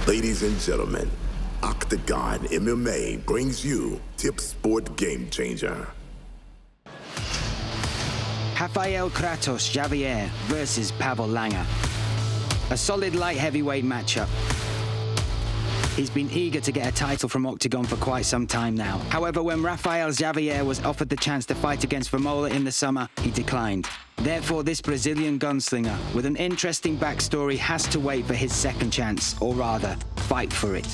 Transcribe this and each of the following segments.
Ladies and gentlemen, OKTAGON MMA brings you Tip Sport Game Changer. Rafael KRATOS Xavier versus Pavol Langer. A solid light heavyweight matchup. He's been eager to get a title from Octagon for quite some time now. However, when Rafael Xavier was offered the chance to fight against Pavol in the summer, he declined. Therefore, this Brazilian gunslinger with an interesting backstory has to wait for his second chance, or rather, fight for it.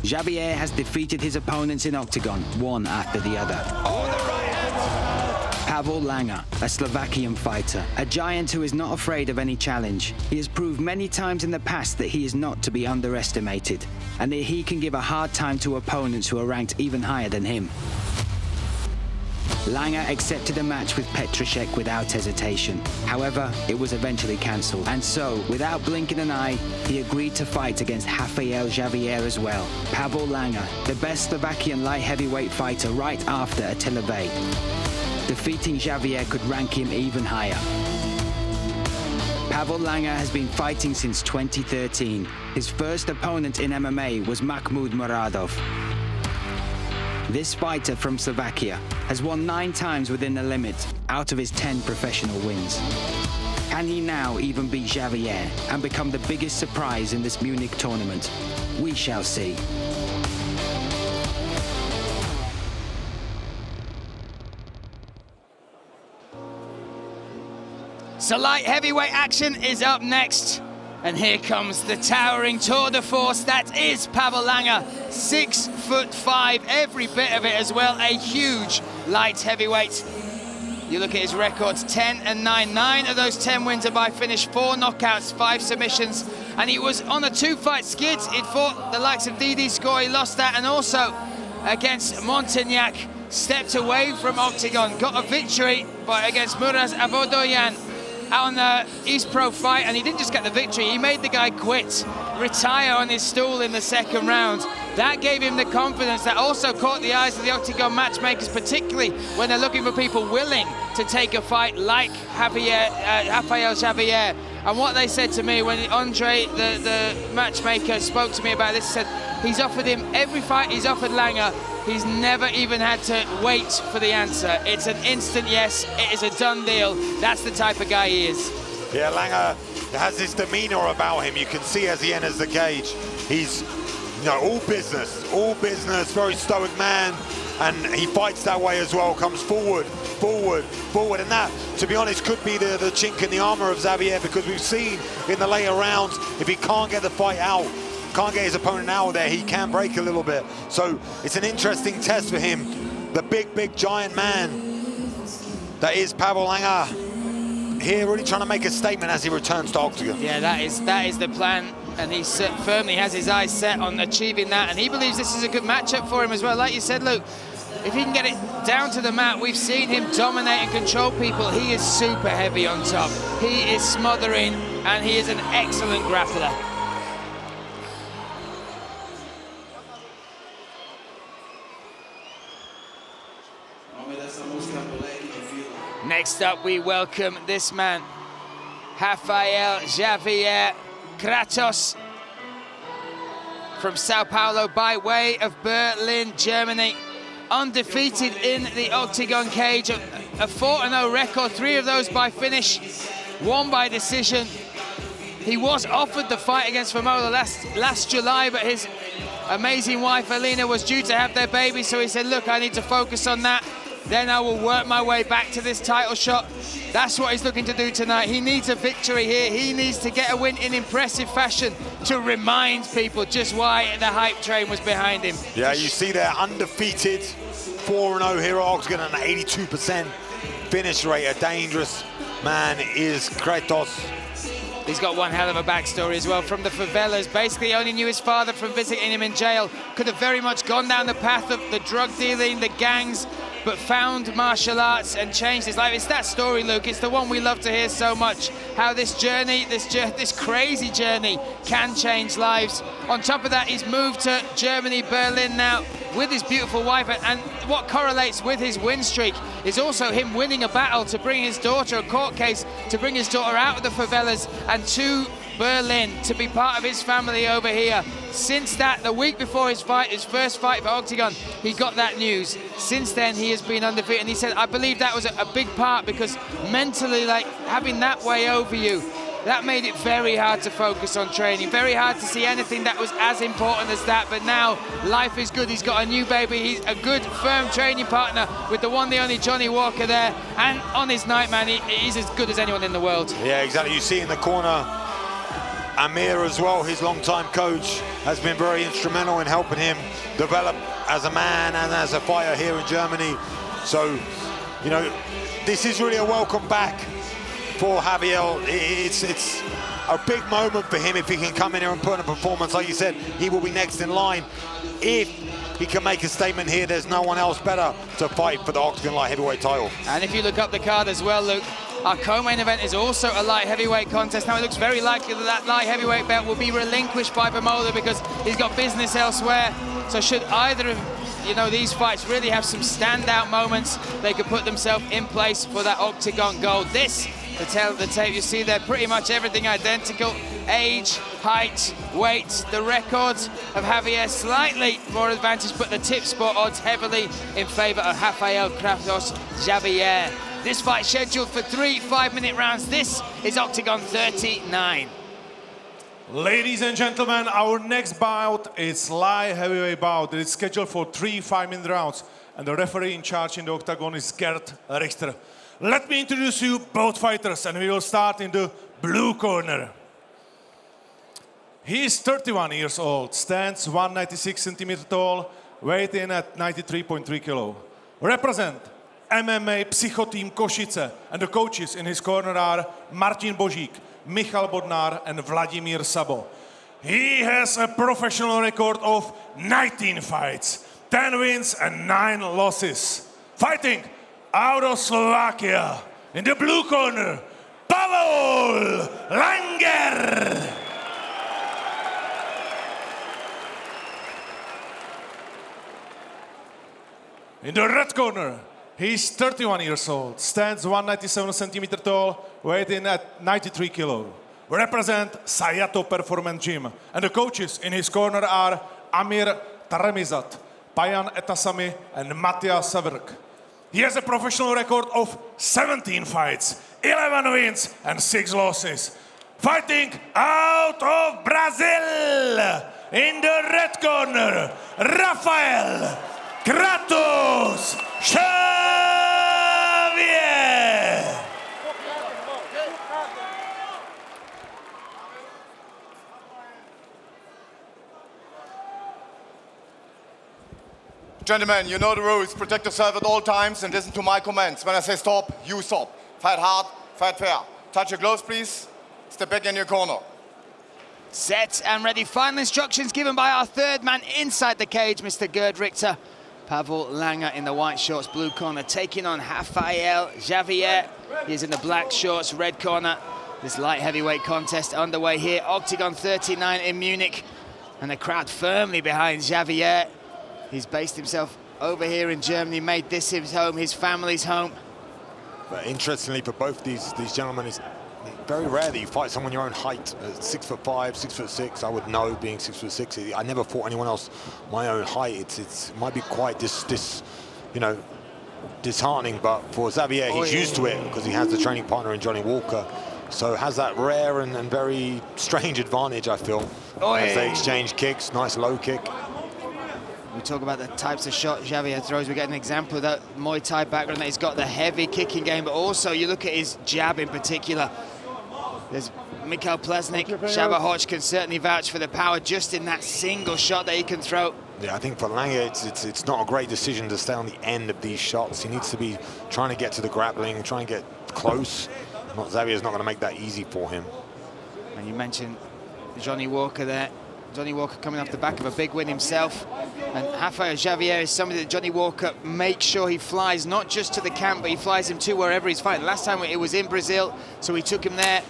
Xavier has defeated his opponents in Octagon, one after the other. Pavol Langer, a Slovakian fighter, a giant who is not afraid of any challenge. He has proved many times in the past that he is not to be underestimated, and that he can give a hard time to opponents who are ranked even higher than him. Langer accepted a match with Petrashek without hesitation. However, it was eventually cancelled, and so, without blinking an eye, he agreed to fight against Rafael Xavier as well. Pavol Langer, the best Slovakian light heavyweight fighter right after Attila Bey. Defeating Xavier could rank him even higher. Pavol Langer has been fighting since 2013. His first opponent in MMA was Mahmoud Muradov. This fighter from Slovakia has won 9 times within the limit out of his 10 professional wins. Can he now even beat Xavier and become the biggest surprise in this Munich tournament? We shall see. So light heavyweight action is up next. And here comes the towering tour de force that is Pavol Langer. 6'5", every bit of it as well. A huge light heavyweight. You look at his records, 10-9. 9 of those 10 wins are by finish, 4 knockouts, 5 submissions. And he was on a 2-fight skid. He'd fought the likes of Didi Score, he lost that. And also against Montagnac, stepped away from Octagon, got a victory against Muraz Avodoyan out on the East Pro fight, and he didn't just get the victory, he made the guy quit, retire on his stool in the second round. That gave him the confidence that also caught the eyes of the Octagon matchmakers, particularly when they're looking for people willing to take a fight like Rafael Xavier. And what they said to me when Andre, the matchmaker, spoke to me about this, said he's offered him every fight he's offered Langer. He's never even had to wait for the answer. It's an instant yes, it is a done deal. That's the type of guy he is. Yeah, Langer has this demeanor about him. You can see as he enters the cage, he's all business, very stoic man. And he fights that way as well, comes forward. And that, to be honest, could be the chink in the armor of Xavier, because we've seen in the later rounds, if he can't get the fight out, can't get his opponent out there, he can break a little bit. So it's an interesting test for him. The big giant man that is Pavol Langer here, really trying to make a statement as he returns to Octagon. Yeah, that is the plan, and he firmly has his eyes set on achieving that, and he believes this is a good matchup for him as well. Like you said, Luke, if he can get it down to the mat, we've seen him dominate and control people. He is super heavy on top. He is smothering, and he is an excellent grappler. Next up, we welcome this man, Rafael Xavier KRATOS, from Sao Paulo by way of Berlin, Germany. Undefeated in the Octagon cage, a 4-0 record, 3 of those by finish, 1 by decision. He was offered the fight against Pavol last July, but his amazing wife, Alina, was due to have their baby, so he said, look, I need to focus on that. Then I will work my way back to this title shot. That's what he's looking to do tonight. He needs a victory here. He needs to get a win in impressive fashion to remind people just why the hype train was behind him. Yeah, you see they're undefeated, 4-0 here at Octagon, an 82% finish rate. A dangerous man is KRATOS. He's got one hell of a backstory as well, from the favelas. Basically only knew his father from visiting him in jail. Could have very much gone down the path of the drug dealing, the gangs, but found martial arts and changed his life. It's that story, Luke. It's the one we love to hear so much. How this journey, this crazy journey, can change lives. On top of that, he's moved to Germany, Berlin now, with his beautiful wife. And what correlates with his win streak is also him winning a battle to bring his daughter, a court case, to bring his daughter out of the favelas and to Berlin, to be part of his family over here. Since that, the week before his first fight for Octagon, he got that news. Since then, he has been undefeated. And he said, I believe that was a big part, because mentally, like, having that way over you, that made it very hard to focus on training, very hard to see anything that was as important as that. But now, life is good. He's got a new baby. He's a good, firm training partner with the one, the only Johnny Walker there. And on his night, man, he's as good as anyone in the world. Yeah, exactly. You see in the corner, Amir as well, his longtime coach, has been very instrumental in helping him develop as a man and as a fighter here in Germany. So, you know, this is really a welcome back for Xavier. It's a big moment for him if he can come in here and put in a performance. Like you said, he will be next in line. If he can make a statement here, there's no one else better to fight for the Octagon light heavyweight title. And if you look up the card as well, Luke, our co-main event is also a light heavyweight contest. Now it looks very likely that light heavyweight belt will be relinquished by Pavol because he's got business elsewhere. So should either of these fights really have some standout moments, they could put themselves in place for that Octagon gold. This, the tail of the tape, you see there, pretty much everything identical. Age, height, weight, the records of Xavier slightly more advantage, but the tip sport odds heavily in favor of Rafael KRATOS Xavier. This fight scheduled for 3 5-minute rounds. This is Octagon 39. Ladies and gentlemen, our next bout is light heavyweight bout. It's scheduled for 3 5-minute rounds, and the referee in charge in the Octagon is Gerd Richter. Let me introduce you both fighters, and we will start in the blue corner. He is 31 years old, stands 196 centimeters tall, weight in at 93.3 kilo. Represent MMA Psycho Team Košice, and the coaches in his corner are Martin Božík, Michal Bodnar, and Vladimír Sabo. He has a professional record of 19 fights, 10 wins and 9 losses. Fighting out of Slovakia, in the blue corner, Pavol Langer. In the red corner, he's 31 years old, stands 197 centimeters tall, weight in at 93 kilo. Represent Sayato Performance Gym, and the coaches in his corner are Amir Taremizat, Pajan Etasami, and Matthias Severk. He has a professional record of 17 fights, 11 wins and 6 losses. Fighting out of Brazil, in the red corner, Rafael KRATOS Xavier. Gentlemen, you know the rules. Protect yourself at all times and listen to my commands. When I say stop, you stop. Fight hard, fight fair. Touch your gloves, please. Step back in your corner. Set and ready. Final instructions given by our third man inside the cage, Mr. Gerd Richter. Pavol Langer in the white shorts, blue corner, taking on Rafael Xavier. He's in the black shorts, red corner. This light heavyweight contest underway here. Octagon 39 in Munich. And the crowd firmly behind Xavier. He's based himself over here in Germany, made this his home, his family's home. But interestingly, for both these gentlemen, it's very rare that you fight someone your own height. 6'5", 6'6". I would know, being 6'6". I never fought anyone else my own height. It might be quite disheartening, but for Xavier, he's used to it because he has the training partner in Johnny Walker. So has that rare and very strange advantage, I feel, as they exchange kicks. Nice low kick. We talk about the types of shots Xavier throws. We get an example of that Muay Thai background, that he's got the heavy kicking game, but also you look at his jab in particular. There's Mikhail Plesnik, Shaba Hodge can certainly vouch for the power just in that single shot that he can throw. Yeah, I think for Langer, it's not a great decision to stay on the end of these shots. He needs to be trying to get to the grappling, trying to get close. Xavier's not going to make that easy for him. And you mentioned Johnny Walker there. Johnny Walker coming off the back of a big win himself. And Rafael Xavier is somebody that Johnny Walker makes sure he flies, not just to the camp, but he flies him to wherever he's fighting. Last time it was in Brazil, so he took him there.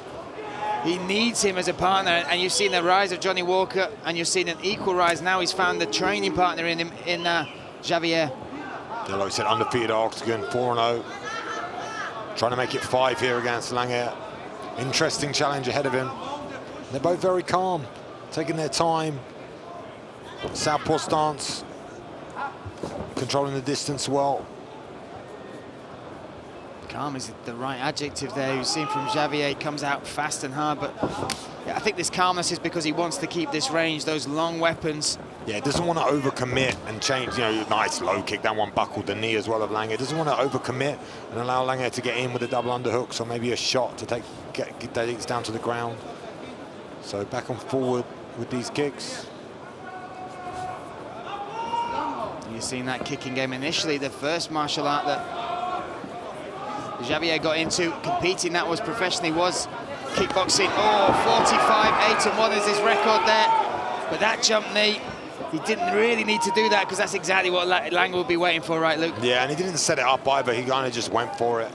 He needs him as a partner, and you've seen the rise of Johnny Walker, and you've seen an equal rise. Now he's found the training partner in him, in Xavier. Yeah, like I said, undefeated Octagon, 4-0. Trying to make it 5 here against Langer. Interesting challenge ahead of him. They're both very calm, taking their time. Southpaw stance, controlling the distance well. Calm is the right adjective there. You've seen from Xavier, he comes out fast and hard, but yeah, I think this calmness is because he wants to keep this range, those long weapons. Yeah, he doesn't want to overcommit and change, you know, nice low kick. That one buckled the knee as well of Langer. Doesn't want to overcommit and allow Langer to get in with a double underhooks or maybe a shot to get these down to the ground. So back and forward with these kicks. You've seen that kicking game initially, the first martial art that Xavier got into competing, that was professionally, was kickboxing. Oh, 45-8-1 is his record there. But that jump knee, he didn't really need to do that because that's exactly what Langer would be waiting for, right, Luke? Yeah, and he didn't set it up either. He kind of just went for it.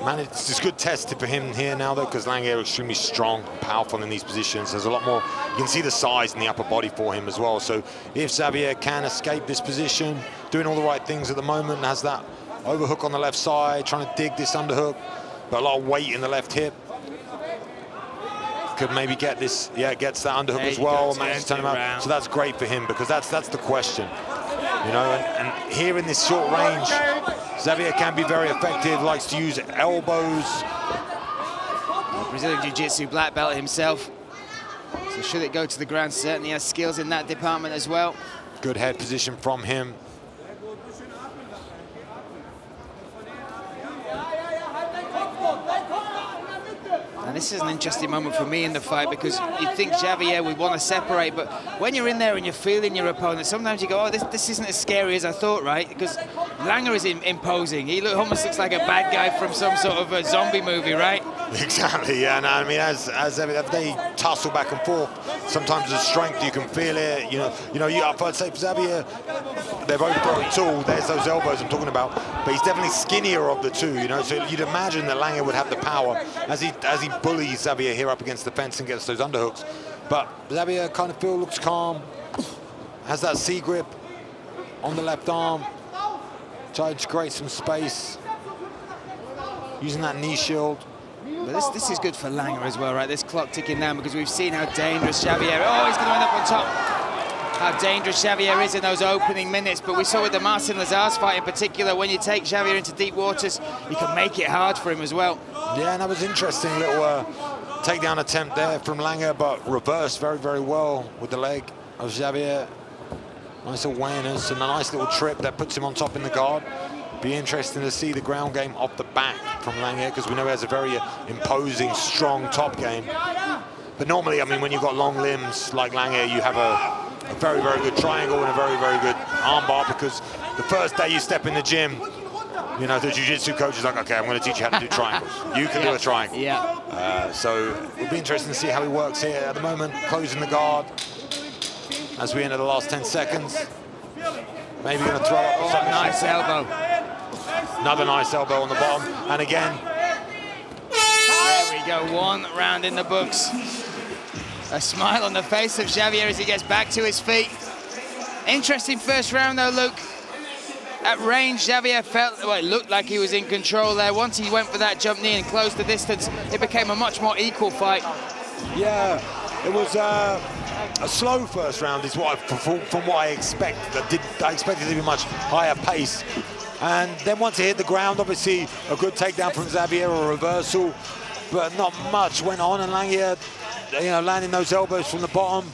Man, it's a good test for him here now, though, because Langer is extremely strong, powerful in these positions. There's a lot more. You can see the size in the upper body for him as well. So if Xavier can escape this position, doing all the right things at the moment, has that overhook on the left side, trying to dig this underhook, but a lot of weight in the left hip. Could maybe get this, yeah, gets that underhook as well, manages to turn him out. So that's great for him because that's the question. You know, and here in this short range, Xavier can be very effective, likes to use elbows. Brazilian Jiu-Jitsu black belt himself. So should it go to the ground, certainly has skills in that department as well. Good head position from him. And this is an interesting moment for me in the fight because you think Xavier would want to separate, but when you're in there and you're feeling your opponent, sometimes you go, oh, this isn't as scary as I thought, right? Because Langer is imposing. He almost looks like a bad guy from some sort of a zombie movie, right? Exactly, yeah. No, I mean, as they tussle back and forth, sometimes the strength, you can feel it. I'd say Xavier, they're both very tall. There's those elbows I'm talking about, but he's definitely skinnier of the two. You know, so you'd imagine that Langer would have the power as he bullies Xavier here up against the fence and gets those underhooks. But Xavier kind of looks calm, has that C grip on the left arm, trying to create some space, using that knee shield. But this is good for Langer as well, right? This clock ticking down because we've seen how dangerous Xavier. Oh, he's going to end up on top. How dangerous Xavier is in those opening minutes. But we saw with the Marcin Lazar's fight in particular, when you take Xavier into deep waters, you can make it hard for him as well. Yeah, and that was interesting little takedown attempt there from Langer, but reversed very, very well with the leg of Xavier. Nice awareness and a nice little trip that puts him on top in the guard. Be interesting to see the ground game off the back from Langer because we know he has a very imposing, strong top game. But normally, I mean, when you've got long limbs like Langer, you have a very, very good triangle and a very, very good armbar because the first day you step in the gym, you know, the jiu-jitsu coach is like, okay, I'm going to teach you how to do triangles. You can do a triangle. Yeah. So it'll be interesting to see how he works here. At the moment, closing the guard as we enter the last 10 seconds. Maybe going to throw up. Oh, nice elbow. Another nice elbow on the bottom. And again. There we go, one round in the books. A smile on the face of Xavier as he gets back to his feet. Interesting first round though, Luke. At range, Xavier it looked like he was in control there. Once he went for that jump knee and closed the distance, it became a much more equal fight. Yeah, it was a slow first round is what from what I expected. I expected it to be much higher pace. And then once he hit the ground, obviously a good takedown from Xavier, a reversal, but not much went on. And Langer, landing those elbows from the bottom,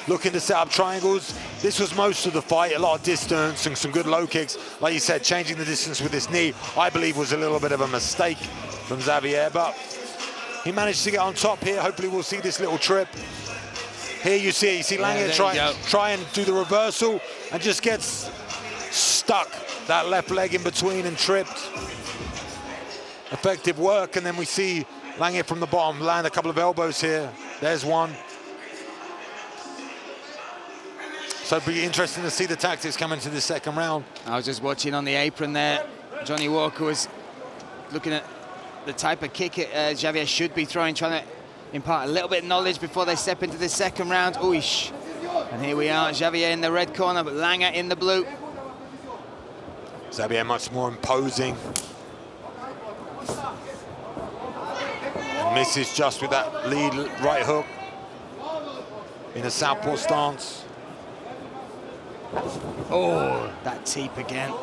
looking to set up triangles. This was most of the fight, a lot of distance and some good low kicks. Like you said, changing the distance with this knee, I believe was a little bit of a mistake from Xavier, but he managed to get on top here. Hopefully we'll see this little trip. Here you see Langer try and do the reversal and just gets stuck that left leg in between and tripped. Effective work, and then we see Langer from the bottom land a couple of elbows here. There's one. So it'll be interesting to see the tactics come into the second round. I was just watching on the apron there. Johnny Walker was looking at the type of kick Xavier should be throwing, trying to impart a little bit of knowledge before they step into the second round. Ooish. And here we are, Xavier in the red corner, but Langer in the blue. Xavier much more imposing. And Misses just with that lead right hook in a southpaw stance. Oh, that teep again.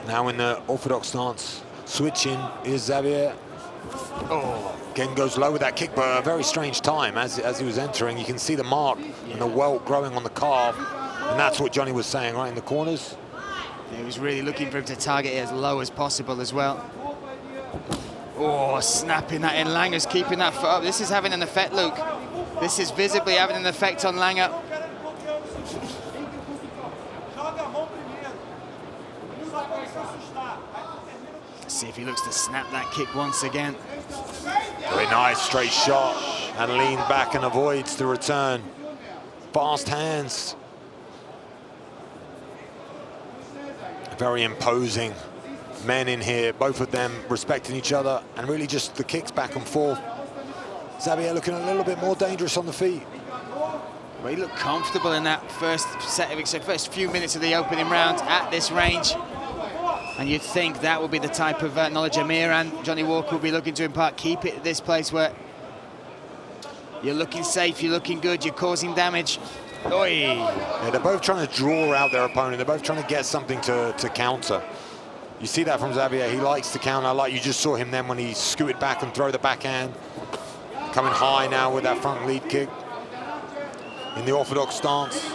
Now in the orthodox stance, switching is Xavier. Oh, Again goes low with that kick, but a very strange time as he was entering. You can see the mark and the welt growing on the calf, and that's what Johnny was saying right in the corners. he was really looking for him to target it as low as possible as well. Oh, snapping that in. Langer's keeping that foot up. This is having an effect, Luke. This is visibly having an effect on Langer. Let's see if he looks to snap that kick once again. Very nice straight shot and leaned back and avoids the return. Fast hands. Very imposing men in here, both of them respecting each other, and really just the kicks back and forth. Xavier looking a little bit more dangerous on the feet. Well, he looked comfortable in that first few minutes of the opening round at this range. And you'd think that would be the type of knowledge Amir and Johnny Walker will be looking to impart. Keep it at this place where you're looking safe, you're looking good, you're causing damage. Oi. Yeah, they're both trying to draw out their opponent. They're both trying to get something to counter. You see that from Xavier. He likes to counter, like you just saw him then when he scooted back and throw the backhand. Coming high now with that front lead kick. In the orthodox stance.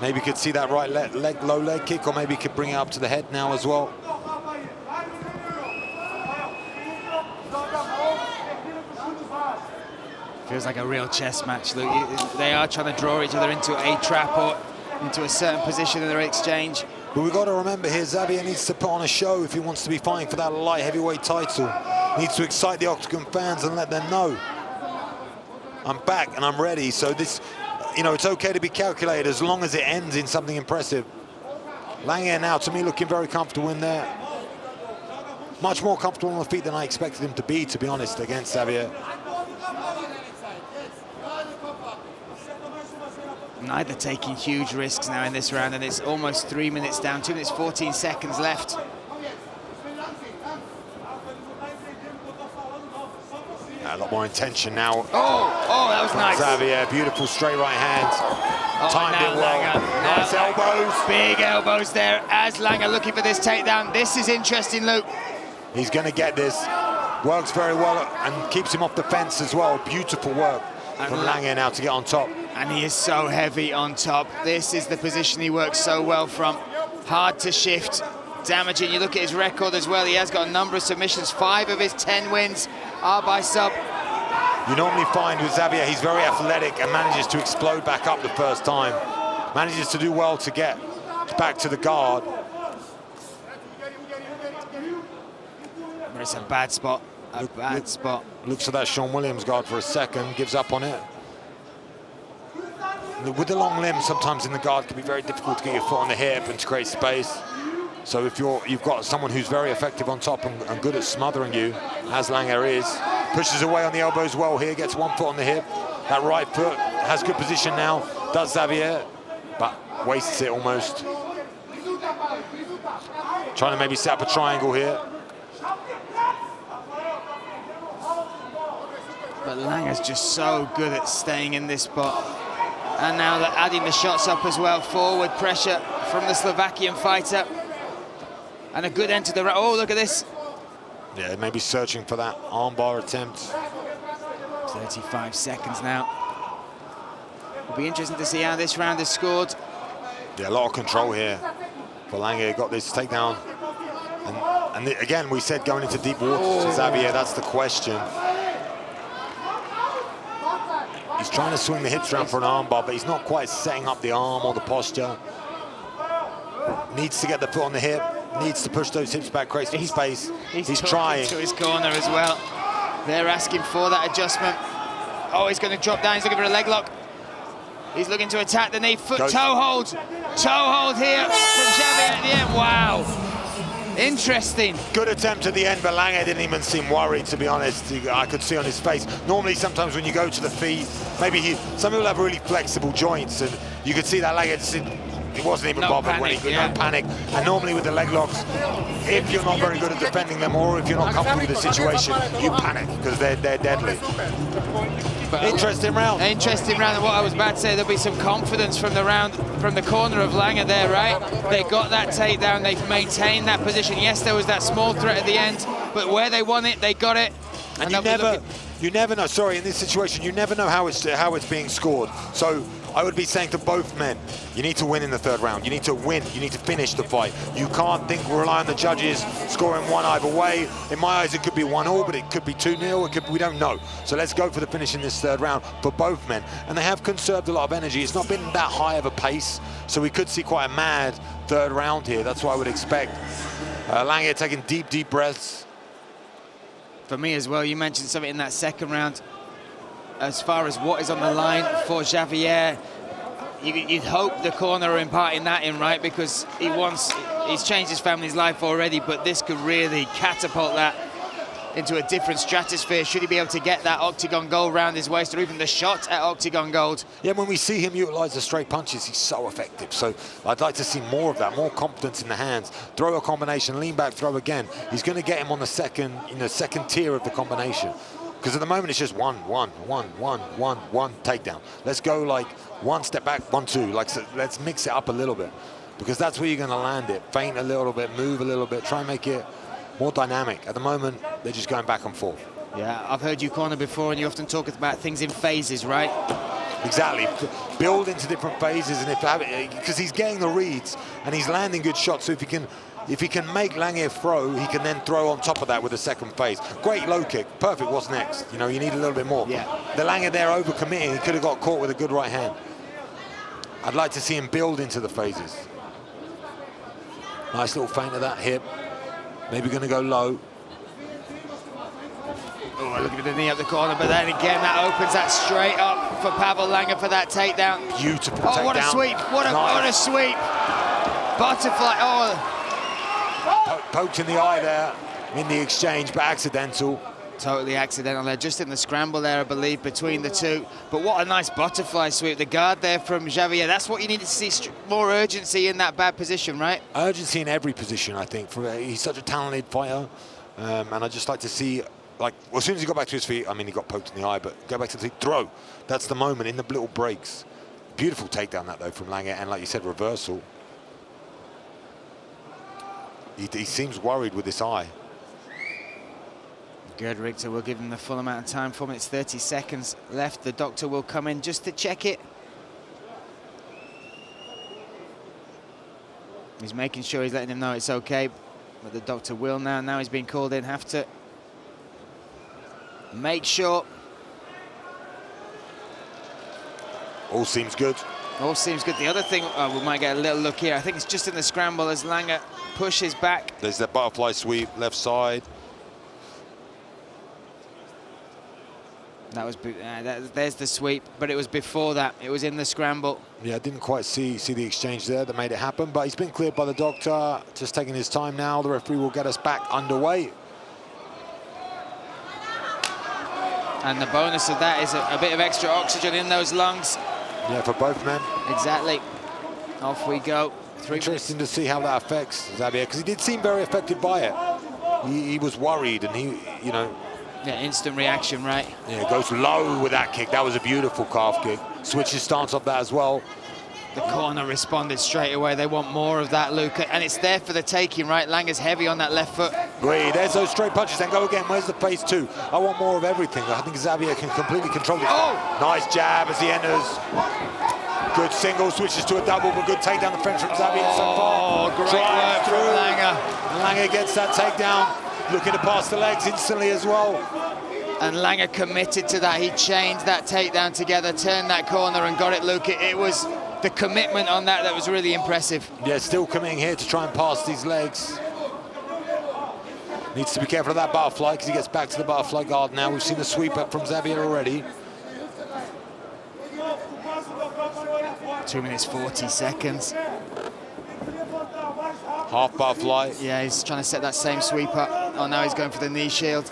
Maybe could see that right leg, low leg kick, or maybe could bring it up to the head now as well. Feels like a real chess match, Luke. They are trying to draw each other into a trap or into a certain position in their exchange. But we've got to remember here, Xavier needs to put on a show if he wants to be fighting for that light heavyweight title. Needs to excite the Octagon fans and let them know, I'm back and I'm ready. So this, you know, it's okay to be calculated as long as it ends in something impressive. Langer now, to me, looking very comfortable in there. Much more comfortable on the feet than I expected him to be honest, against Xavier. Neither taking huge risks now in this round, and it's almost 3 minutes down, 2 minutes 14 seconds left. A lot more intention now. Oh, that was nice. Xavier, beautiful straight right hand. Timed it well. Nice elbows. Big elbows there as Langer looking for this takedown. This is interesting, Luke. He's going to get this. Works very well and keeps him off the fence as well. Beautiful work from Langer now to get on top. And he is so heavy on top. This is the position he works so well from. Hard to shift, damaging. You look at his record as well. He has got a number of submissions. 5 of his 10 wins are by sub. You normally find with Xavier, he's very athletic and manages to explode back up the first time. Manages to do well to get back to the guard. But it's a bad spot. A bad spot. Looks at that Sean Williams guard for a second, gives up on it. With the long limb, sometimes in the guard, it can be very difficult to get your foot on the hip and to create space. So if you've got someone who's very effective on top and good at smothering you, as Langer is, pushes away on the elbows well here, gets 1 foot on the hip. That right foot has good position now, does Xavier, but wastes it almost. Trying to maybe set up a triangle here. But Langer's just so good at staying in this spot. And now they're adding the shots up as well. Forward pressure from the Slovakian fighter. And a good end to the round. Oh, look at this. Yeah, maybe searching for that armbar attempt. 35 seconds now. It'll be interesting to see how this round is scored. Yeah, a lot of control here for Langer. Got this takedown. And again, we said going into deep waters to Xavier, that's the question. He's trying to swing the hips around for an armbar, but he's not quite setting up the arm or the posture. Needs to get the foot on the hip, needs to push those hips back, create some space. He's trying. To his corner as well. They're asking for that adjustment. Oh, he's going to drop down, he's looking for a leg lock. He's looking to attack the knee, toe hold. Toe hold here from Xavier at the end, wow. Interesting. Good attempt at the end, but Langer didn't even seem worried, to be honest. I could see on his face. Normally, sometimes when you go to the feet, maybe some people have really flexible joints, and you could see that Langer just He wasn't even No bothered when he panic, could, yeah. no panic. And normally with the leg locks, if you're not very good at defending them or if you're not comfortable with the situation, you panic because they're deadly. But interesting round. Interesting round. And what I was about to say, there'll be some confidence from the round, from the corner of Langer there, right? They got that takedown. They've maintained that position. Yes, there was that small threat at the end, but where they won it, they got it. And you never know. Sorry, in this situation, you never know how it's being scored. So I would be saying to both men, you need to win in the third round. You need to win. You need to finish the fight. You can't rely on the judges scoring one either way. In my eyes, it could be 1-1, but it could be 2-0. We don't know. So let's go for the finish in this third round for both men. And they have conserved a lot of energy. It's not been that high of a pace, so we could see quite a mad third round here. That's what I would expect. Langer taking deep, deep breaths. For me as well, you mentioned something in that second round. As far as what is on the line for Xavier, you'd hope the corner are imparting that in, right? Because he's changed his family's life already, but this could really catapult that into a different stratosphere. Should he be able to get that octagon gold round his waist, or even the shot at octagon gold? Yeah, when we see him utilize the straight punches, he's so effective. So I'd like to see more of that, more confidence in the hands. Throw a combination, lean back, throw again. He's going to get him on the second tier of the combination. Because at the moment it's just one takedown. Let's go like one step back, 1-2. Like, so let's mix it up a little bit, because that's where you're going to land it. Feint a little bit, move a little bit, try and make it more dynamic. At the moment, they're just going back and forth. Yeah, I've heard you corner before, and you often talk about things in phases, right? Exactly. Build into different phases, and because he's getting the reads and he's landing good shots. So if he can make Langer throw, he can then throw on top of that with the second phase. Great low kick. Perfect. What's next? You know, you need a little bit more. Yeah. The Langer there overcommitting. He could have got caught with a good right hand. I'd like to see him build into the phases. Nice little feint of that hip. Maybe going to go low. Oh, look at the knee up the corner, but then again, that opens that straight up for Pavol Langer for that takedown. Beautiful takedown. Oh, what a sweep. What a sweep. Butterfly. Oh. Poked in the eye there in the exchange, but accidental. Totally accidental there, just in the scramble there, I believe, between the two. But what a nice butterfly sweep. The guard there from Xavier. That's what you need to see, more urgency in that bad position, right? Urgency in every position, I think. He's such a talented fighter. And I'd just like to see, like, well, as soon as he got back to his feet, I mean, he got poked in the eye, but go back to the feet, throw. That's the moment in the little breaks. Beautiful takedown that, though, from Langer. And like you said, reversal. He seems worried with this eye. Good, Richter. We'll give him the full amount of time for him. It's 30 seconds left. The doctor will come in just to check it. He's making sure he's letting him know it's okay. But the doctor will now. Now he's been called in. Have to make sure. All seems good. All seems good. The other thing, we might get a little look here. I think it's just in the scramble as Langer pushes back. There's that butterfly sweep, left side. That was there's the sweep, but it was before that. It was in the scramble. Yeah, I didn't quite see the exchange there that made it happen, but he's been cleared by the doctor. Just taking his time now. The referee will get us back underway. And the bonus of that is a bit of extra oxygen in those lungs. Yeah, for both men. Exactly. Off we go. Interesting to see how that affects Xavier, because he did seem very affected by it. He was worried, and he, you know. Yeah, instant reaction, right? Yeah, goes low with that kick. That was a beautiful calf kick. Switches stance off that as well. The corner responded straight away. They want more of that, Luca, and it's there for the taking, right? Langer's heavy on that left foot. Great, there's those straight punches, and go again. Where's the phase two? I want more of everything. I think Xavier can completely control it. Oh! Nice jab as he enters. Good single, switches to a double, but good takedown the French from Xavier so far. Oh, great work from Langer. And Langer gets that takedown, looking to pass the legs instantly as well. And Langer committed to that. He chained that takedown together, turned that corner and got it, Luca. It was the commitment on that was really impressive. Yeah, still committing here to try and pass these legs. Needs to be careful of that butterfly because he gets back to the butterfly guard now. We've seen the sweep up from Xavier already. 2 minutes, 40 seconds. Half butterfly. Yeah, he's trying to set that same sweep up. Oh, now he's going for the knee shield.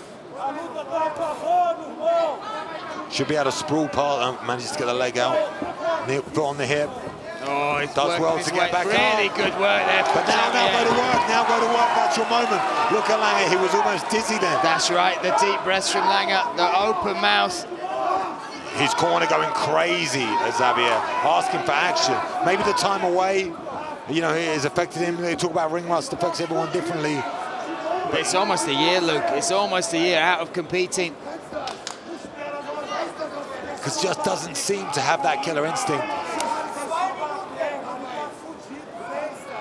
Should be able to sprawl part, manages to get the leg out. Foot on the hip. Oh, he's does well to get back Really up. good work there. But now go to work, now go to work, that's your moment. Look at Langer, he was almost dizzy then. That's right, the deep breaths from Langer, the open mouth. His corner going crazy at Xavier, asking for action. Maybe the time away, you know, it has affected him. They talk about ring rust affects everyone differently. But it's almost a year, Luke. It's almost a year out of competing. Because just doesn't seem to have that killer instinct.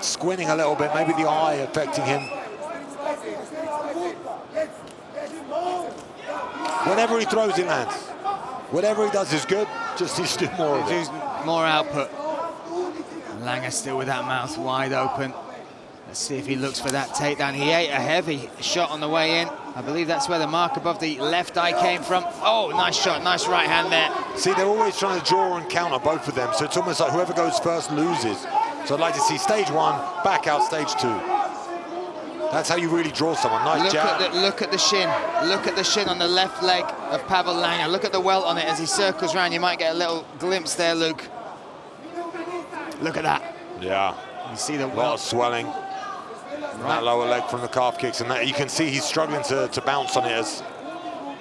Squinting a little bit, maybe the eye affecting him. Whenever he throws, he lands. Whatever he does is good, just needs to do more of it. More output. Langer still with that mouth wide open. Let's see if he looks for that takedown. He ate a heavy shot on the way in. I believe that's where the mark above the left eye came from. Oh, nice shot, nice right hand there. See, they're always trying to draw and counter, both of them, so it's almost like whoever goes first loses. So I'd like to see stage one, back out stage two. That's how you really draw someone. Nice jab. Look at the shin. Look at the shin on the left leg of Pavol Langer. Look at the welt on it as he circles around. You might get a little glimpse there, Luke. Look at that. Yeah. You see the a lot welt. of swelling. That lower leg from the calf kicks, and that, you can see he's struggling to bounce on it as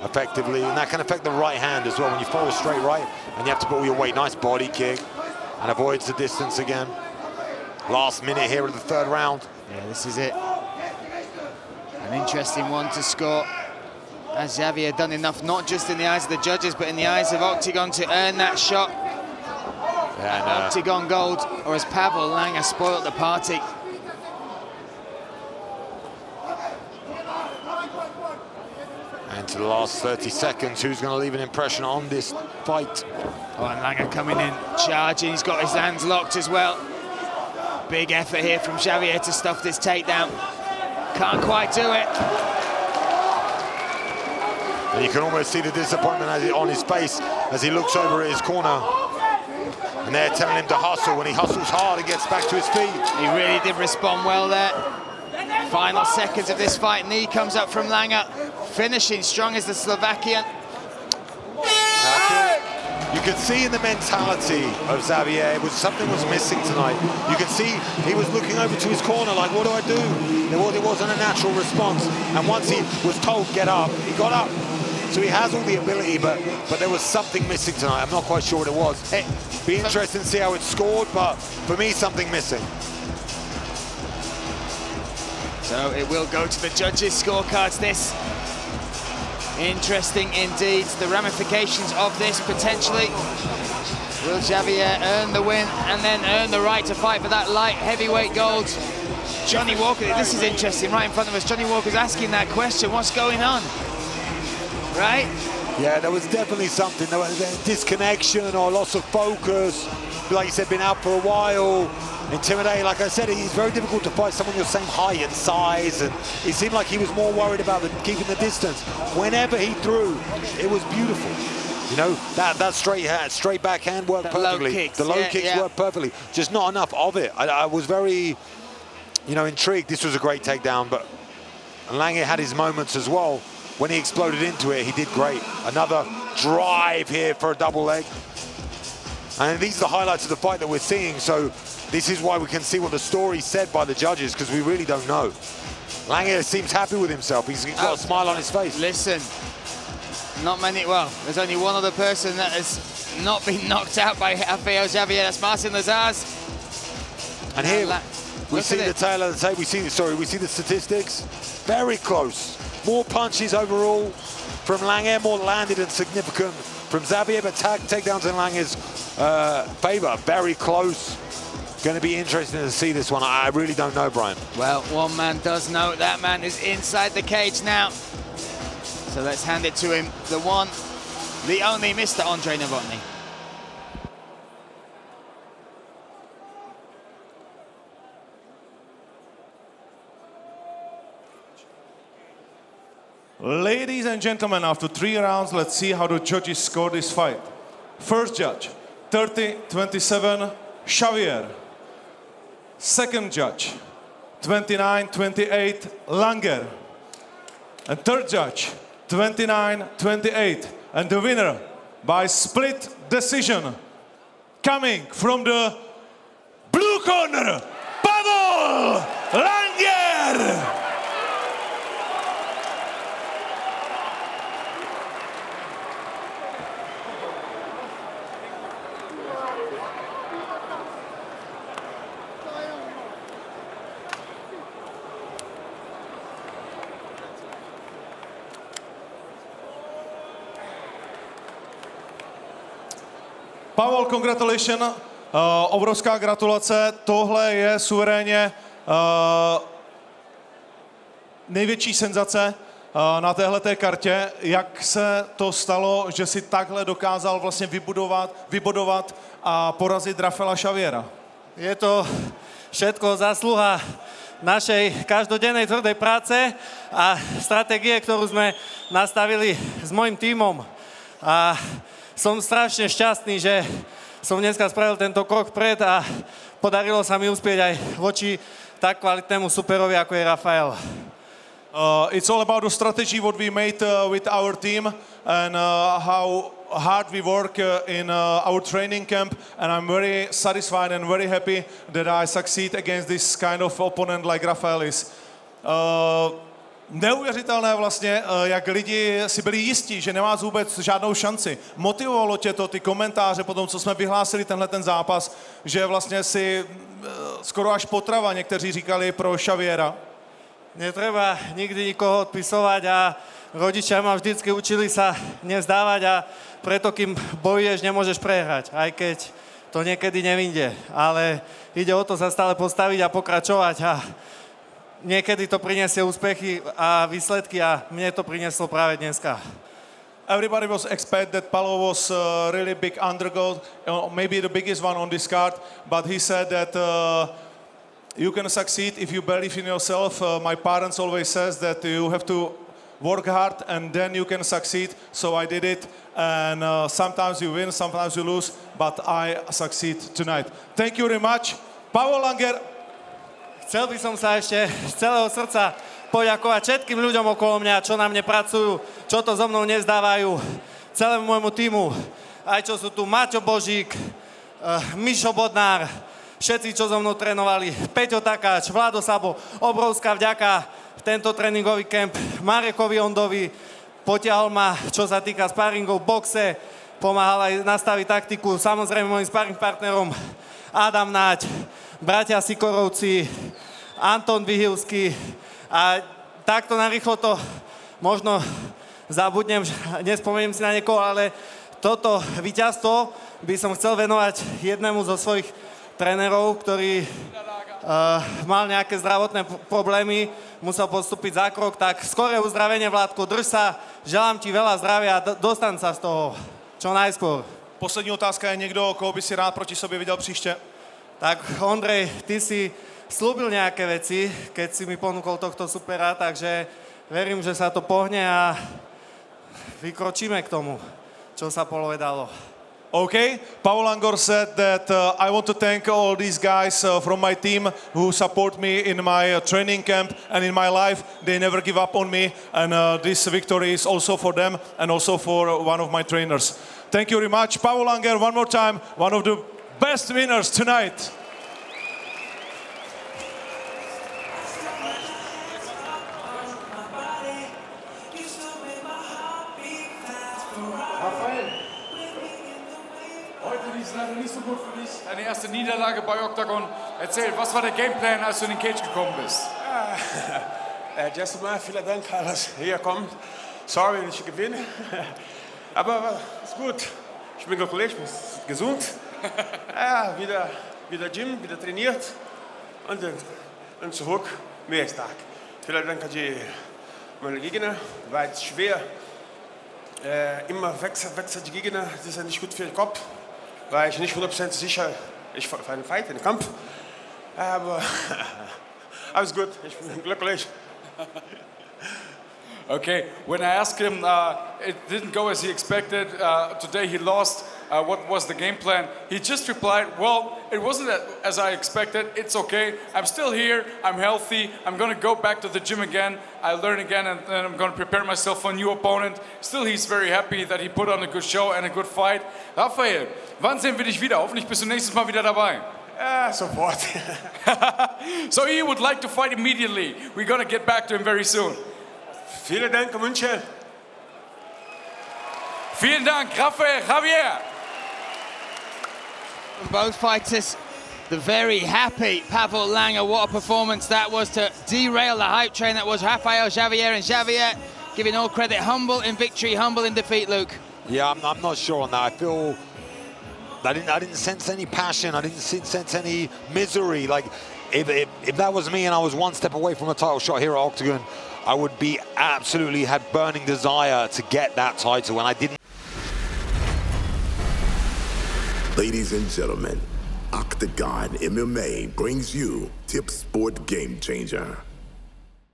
effectively, and that can affect the right hand as well. When you follow a straight right and you have to put all your weight, nice body kick, and avoids the distance again. Last minute here of the third round. Yeah, this is it. An interesting one to score. Has Xavier done enough, not just in the eyes of the judges, but in the eyes of Octagon to earn that shot? And, Octagon gold, or has Pavol Langer spoiled the party? And to the last 30 seconds, who's going to leave an impression on this fight? Oh, and Langer coming in, charging. He's got his hands locked as well. Big effort here from Xavier to stuff this takedown. Can't quite do it. And you can almost see the disappointment on his face as he looks over at his corner. And they're telling him to hustle. When he hustles hard, he gets back to his feet. He really did respond well there. Final seconds of this fight. Knee comes up from Langer. Finishing strong as the Slovakian. You could see in the mentality of Xavier, something was missing tonight. You could see he was looking over to his corner like, what do I do? It wasn't a natural response. And once he was told, get up, he got up. So he has all the ability, but there was something missing tonight. I'm not quite sure what it was. Be interesting to see how it's scored, but for me, something missing. So it will go to the judges' scorecards, this. Interesting indeed, the ramifications of this potentially. Will Xavier earn the win and then earn the right to fight for that light heavyweight gold? Johnny Walker, this is interesting, right in front of us. Johnny Walker's asking that question, what's going on? Right? Yeah, there was definitely something. There was a disconnection or loss of focus. Like you said, been out for a while. Intimidating, like I said, it's very difficult to fight someone your same height and size, and it seemed like he was more worried about keeping the distance. Whenever he threw, it was beautiful. You know, that straight backhand worked perfectly. The low kicks worked perfectly. Just not enough of it. I was very, you know, intrigued. This was a great takedown, but Langer had his moments as well. When he exploded into it, he did great. Another drive here for a double leg. And these are the highlights of the fight that we're seeing, so this is why we can see what the story said by the judges, because we really don't know. Langer seems happy with himself. He's got a smile on his face. Listen, not many, well, there's only one other person that has not been knocked out by Rafael Xavier. That's Marcin Lazars. And here we see the tail of the tape. We see the statistics. Very close. More punches overall from Langer, more landed and significant from Xavier, but takedowns in Langer's favor. Very close. Going to be interesting to see this one. I really don't know, Brian. Well, one man does know. That man is inside the cage now. So let's hand it to him. The one, the only Mr. Andre Novotny. Ladies and gentlemen, after 3 rounds, let's see how the judges score this fight. First judge, 30-27, Xavier. Second judge, 29-28, Langer. And third judge, 29-28. And the winner by split decision, coming from the corner, Pavol Langer! Pavol, congratulations. Obrovská gratulace. Tohle je suverénně největší senzace na téhleté kartě. Jak se to stalo, že si takhle dokázal vlastně vybudovat a porazit Rafaela Xaviera? Je to všetko zásluha našej každodennej tvrdej práce a stratégie, ktorú sme nastavili s mojím tímom. A som strašne šťastný, že som dneska spravil tento krok vpred a podarilo sa mi uspieť aj voči tak kvalitnému superovi, ako je Rafael. It's all about the strategy what we made with our team and how hard we work in our training camp, and I'm very satisfied and very happy that I succeed against this kind of opponent like Rafael is. Neuvěřitelné vlastně, jak lidi si byli jistí, že nemá vůbec žádnou šanci. Motivovalo tě to, ty komentáře po tom, co jsme vyhlásili tenhle ten zápas, že vlastně si skoro až potrava někteří říkali pro Xaviera. Netreba nikdy nikoho odpisovať a rodičia ma vždycky učili sa nezdávať a preto, kým bojuješ, nemôžeš prehrať, aj keď to niekedy nevinde. Ale ide o to sa stále postaviť a pokračovať a niekedy to prinesie úspechy a výsledky a mne to prinieslo práve dneska. Everybody was expect that Pavol was a really big underdog, maybe the biggest one on this card, but he said that you can succeed if you believe in yourself. My parents always says that you have to work hard and then you can succeed, so I did it. And sometimes you win, sometimes you lose, but I succeed tonight. Thank you very much. Pavol Langer. Chcel by som sa ešte z celého srdca poďakovať všetkým ľuďom okolo mňa, čo na mne pracujú, čo to so mnou nezdávajú, celému môjmu tímu, aj čo sú tu Maťo Božík, Mišo Bodnár, všetci, čo so mnou trénovali, Peťo Takáč, Vlado Sabo, obrovská vďaka tento tréningový kemp Marekovi Ondovi, potiahol ma, čo sa týka sparingov v boxe, pomáhal aj nastaviť taktiku, samozrejme môjim sparing partnerom Adam Náď, bratia Sikorovci, Anton Vyhilský a takto narýchlo to možno zabudnem, nespomeniem si na niekoho, ale toto víťazstvo by som chcel venovať jednému zo svojich trénerov, ktorý mal nejaké zdravotné problémy, musel postúpiť za krok, tak skoré uzdravenie, Vládko, drž sa, želám ti veľa zdravia a dostaň sa z toho čo najskôr. Poslední otázka je někdo, koho by si rád proti sobě viděl příště? Tak Ondrej, ty si slúbil nejaké veci, keď si mi ponúkol tohto supera, takže verím, že sa to pohne a vykročíme k tomu, čo sa povedalo. Okay, Pavol Langer said that I want to thank all these guys from my team who support me in my training camp and in my life. They never give up on me, and this victory is also for them and also for one of my trainers. Thank you very much. Pavol Langer, one more time, one of the best winners tonight. Rafael, heute lief es leider nicht so gut für dich. Deine erste Niederlage bei Octagon. Erzähl, was war der Gameplan, als du in den Cage gekommen bist? Erstmal vielen Dank, dass ihr hier kommt. Sorry, wenn ich gewinne. Aber ist gut. Ich bin glücklich, ich bin gesund. Ja, wieder Gym, wieder trainiert. Und dann zurück, mehr stark. Vielen Dank an die meine Gegner. War jetzt schwer. Immer wechselt die Gegner. Das ist ja nicht gut für den Kopf. War ich nicht 100% sicher, ich für einen Fight, einen Kampf. Aber alles gut, ich bin glücklich. Okay, when I asked him, it didn't go as he expected. Today he lost. What was the game plan? He just replied, well, it wasn't as I expected. It's okay. I'm still here. I'm healthy. I'm going to go back to the gym again. I learn again, and then I'm going to prepare myself for a new opponent. Still, he's very happy that he put on a good show and a good fight. Rafael, wann sehen wir dich wieder? Hoffentlich bist du nächstes Mal wieder dabei. Sofort. So he would like to fight immediately. We're gonna get back to him very soon. Vielen Dank, München. Vielen Dank, Rafael, Xavier. From both fighters, the very happy Pavol Langer. What a performance that was to derail the hype train that was Rafael, Xavier, and Xavier giving all credit, humble in victory, humble in defeat, Luke. Yeah, I'm not sure on that. I feel I didn't sense any passion. I didn't sense any misery. Like, if that was me and I was one step away from a title shot here at Octagon, I would be absolutely had burning desire to get that title, and I didn't. Ladies and gentlemen, Octagon MMA brings you Tip Sport Game Changer.